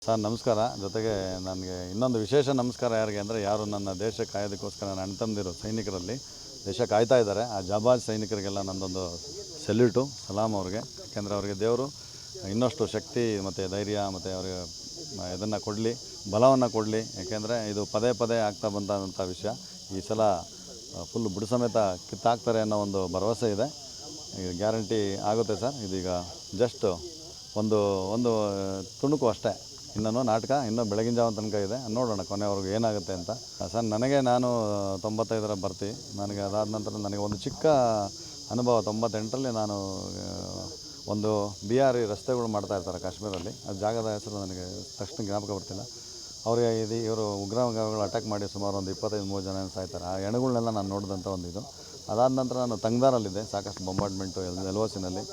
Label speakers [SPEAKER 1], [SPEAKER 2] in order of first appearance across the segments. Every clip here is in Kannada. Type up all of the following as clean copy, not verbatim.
[SPEAKER 1] ಸರ್ ನಮಸ್ಕಾರ. ಜೊತೆಗೆ ನನಗೆ ಇನ್ನೊಂದು ವಿಶೇಷ ನಮಸ್ಕಾರ ಯಾರಿಗೆ ಅಂದರೆ, ಯಾರು ನನ್ನ ದೇಶ ಕಾಯೋದಕ್ಕೋಸ್ಕರ ನನ್ನ ಅಣ್ಣ ತಮ್ಮದಿರು ಸೈನಿಕರಲ್ಲಿ ದೇಶ ಕಾಯ್ತಾ ಇದ್ದಾರೆ, ಆ ಜಾಬಾಜ್ ಸೈನಿಕರಿಗೆಲ್ಲ ನನ್ನದೊಂದು ಸೆಲ್ಯೂಟು, ಸಲಾಮ್ ಅವ್ರಿಗೆ. ಯಾಕೆಂದರೆ ಅವರಿಗೆ ದೇವರು ಇನ್ನಷ್ಟು ಶಕ್ತಿ ಮತ್ತು ಧೈರ್ಯ ಮತ್ತು ಅವರಿಗೆ ಇದನ್ನು ಕೊಡಲಿ, ಬಲವನ್ನು ಕೊಡಲಿ. ಯಾಕೆಂದರೆ ಇದು ಪದೇ ಪದೇ ಆಗ್ತಾ ಬಂದಂಥ ವಿಷಯ. ಈ ಸಲ ಫುಲ್ ಬುಡ ಸಮೇತ ಕಿತ್ತಾಕ್ತಾರೆ ಅನ್ನೋ ಒಂದು ಭರವಸೆ ಇದೆ. ಇದು ಗ್ಯಾರಂಟಿ ಆಗುತ್ತೆ ಸರ್. ಇದೀಗ ಜಸ್ಟ್ ಒಂದು ಒಂದು ತುಣುಕು ಅಷ್ಟೇ. ಇನ್ನೂ ನಾಟಕ ಇನ್ನೂ ಬೆಳಗಿನ ಜಾವ ತನಕ ಇದೆ. ನೋಡೋಣ ಕೊನೆವರೆಗೂ ಏನಾಗುತ್ತೆ ಅಂತ. ಸರ್ ನಾನು 95ರ ಬರ್ತಿ. ನನಗೆ ಅದಾದ ನಂತರ ನನಗೆ ಒಂದು ಚಿಕ್ಕ ಅನುಭವ. 98ರಲ್ಲಿ ನಾನು ಒಂದು BR ರಸ್ತೆಗಳು ಮಾಡ್ತಾಯಿರ್ತಾರೆ ಕಾಶ್ಮೀರಲ್ಲಿ. ಆ ಜಾಗದ ಹೆಸರು ನನಗೆ ತಕ್ಷಣ ಜ್ಞಾಪಕ ಬರ್ತಿಲ್ಲ. ಅವರಿಗೆ ಇವರು ಉಗ್ರಗಾಮಿಗಳು ಅಟ್ಯಾಕ್ ಮಾಡಿ ಸುಮಾರು ಒಂದು 25-30 ಜನ ಸಾಯ್ತಾರೆ. ಆ ಹೆಣಗಳನ್ನೆಲ್ಲ ನಾನು ನೋಡಿದಂಥ ಒಂದು ಇದು. ಅದಾದ ನಂತರ ನಾನು ತಂಗ್ದಾರಲ್ಲಿದ್ದೆ. ಸಾಕಷ್ಟು ಬೊಂಬಾರ್ಡ್ಮೆಂಟು LOCನಲ್ಲಿ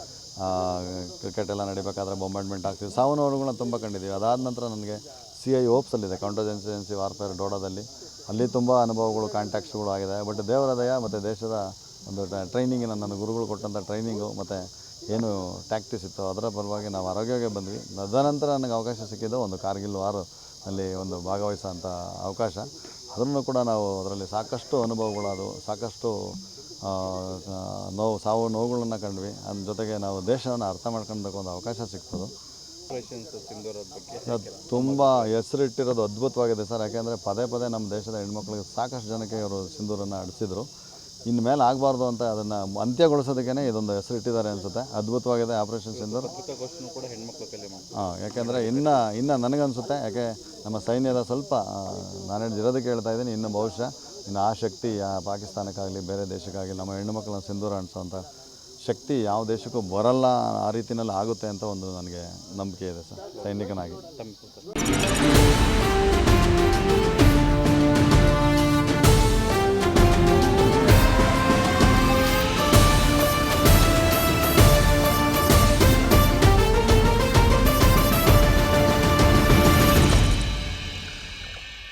[SPEAKER 1] ಕ್ರಿಕೆಟ್ ಎಲ್ಲ ನಡಿಬೇಕಾದ್ರೆ ಬೊಂಬಾರ್ಡ್ಮೆಂಟ್ ಆಗ್ತಿದೆ. ಸಾವು ನೋವುಗಳನ್ನ ತುಂಬ ಕಂಡಿದ್ದೀವಿ. ಅದಾದ ನಂತರ ನನಗೆ CI ಓಪ್ಸಲ್ಲಿದೆ, ಕೌಂಟರ್ ಇನ್ಸರ್ಜೆನ್ಸಿ ವಾರ್ಫೇರ್ ಡೋಡಾದಲ್ಲಿ. ಅಲ್ಲಿ ತುಂಬ ಅನುಭವಗಳು, ಕಾಂಟ್ಯಾಕ್ಟ್ಸ್ಗಳು ಆಗಿದೆ. ಬಟ್ ದೇವರ ದಯ ಮತ್ತು ದೇಶದ ಒಂದು ಟ್ರೈನಿಂಗಿನ ನನ್ನ ಗುರುಗಳು ಕೊಟ್ಟಂಥ ಟ್ರೈನಿಂಗು ಮತ್ತು ಏನು ಟ್ಯಾಕ್ಟಿಸ್ ಇತ್ತು ಅದರ ಪರವಾಗಿ ನಾವು ಆರೋಗ್ಯವಾಗಿ ಬಂದ್ವಿ. ತದನಂತರ ನನಗೆ ಅವಕಾಶ ಸಿಕ್ಕಿದ್ದು ಒಂದು ಕಾರ್ಗಿಲ್ ವಾರ್ ಅಲ್ಲಿ ಒಂದು ಭಾಗವಹಿಸೋಂಥ ಅವಕಾಶ. ಅದನ್ನು ಕೂಡ ನಾವು ಅದರಲ್ಲಿ ಸಾಕಷ್ಟು ಅನುಭವಗಳಾದವು, ಸಾಕಷ್ಟು ಸಾವು ನೋವುಗಳನ್ನು ಕಂಡ್ವಿ. ಅದ್ರ ಜೊತೆಗೆ ನಾವು ದೇಶವನ್ನು ಅರ್ಥ ಮಾಡ್ಕೊಳ್ಳೋದಕ್ಕೆ ಒಂದು ಅವಕಾಶ ಸಿಗ್ತದೆ. ತುಂಬ ಹೆಸರಿಟ್ಟಿರೋದು ಅದ್ಭುತವಾಗಿದೆ ಸರ್. ಯಾಕೆಂದರೆ ಪದೇ ಪದೇ ನಮ್ಮ ದೇಶದ ಹೆಣ್ಮಕ್ಳಿಗೆ ಸಾಕಷ್ಟು ಜನಕ್ಕೆ ಇವರು ಸಿಂಧೂರನ್ನು ಅಡಿಸಿದ್ರು. ಇನ್ನು ಮೇಲೆ ಆಗಬಾರ್ದು ಅಂತ ಅದನ್ನು ಅಂತ್ಯಗೊಳಿಸೋದಕ್ಕೇ ಇದೊಂದು ಹೆಸರಿಟ್ಟಿದ್ದಾರೆ ಅನಿಸುತ್ತೆ. ಅದ್ಭುತವಾಗಿದೆ ಆಪರೇಷನ್ ಸಿಂಧೂರ್. ಯಾಕೆಂದರೆ ಇನ್ನು ನನಗನ್ಸುತ್ತೆ, ಯಾಕೆ ನಮ್ಮ ಸೈನ್ಯದ ಸ್ವಲ್ಪ ನಾನು ಇರೋದಕ್ಕೆ ಹೇಳ್ತಾ ಇದ್ದೀನಿ, ಇನ್ನು ಬಹುಶಃ ಇನ್ನು ಆ ಶಕ್ತಿ ಪಾಕಿಸ್ತಾನಕ್ಕಾಗಲಿ ಬೇರೆ ದೇಶಕ್ಕಾಗಲಿ ನಮ್ಮ ಹೆಣ್ಣುಮಕ್ಕಳನ್ನ ಸಿಂಧೂರ ಅಂಟಿಸೋಂಥ ಶಕ್ತಿ ಯಾವ ದೇಶಕ್ಕೂ ಬರಲ್ಲ. ಆ ರೀತಿಯಲ್ಲಿ ಆಗುತ್ತೆ ಅಂತ ಒಂದು ನನಗೆ ನಂಬಿಕೆ ಇದೆ ಸರ್, ಸೈನಿಕನಾಗಿ.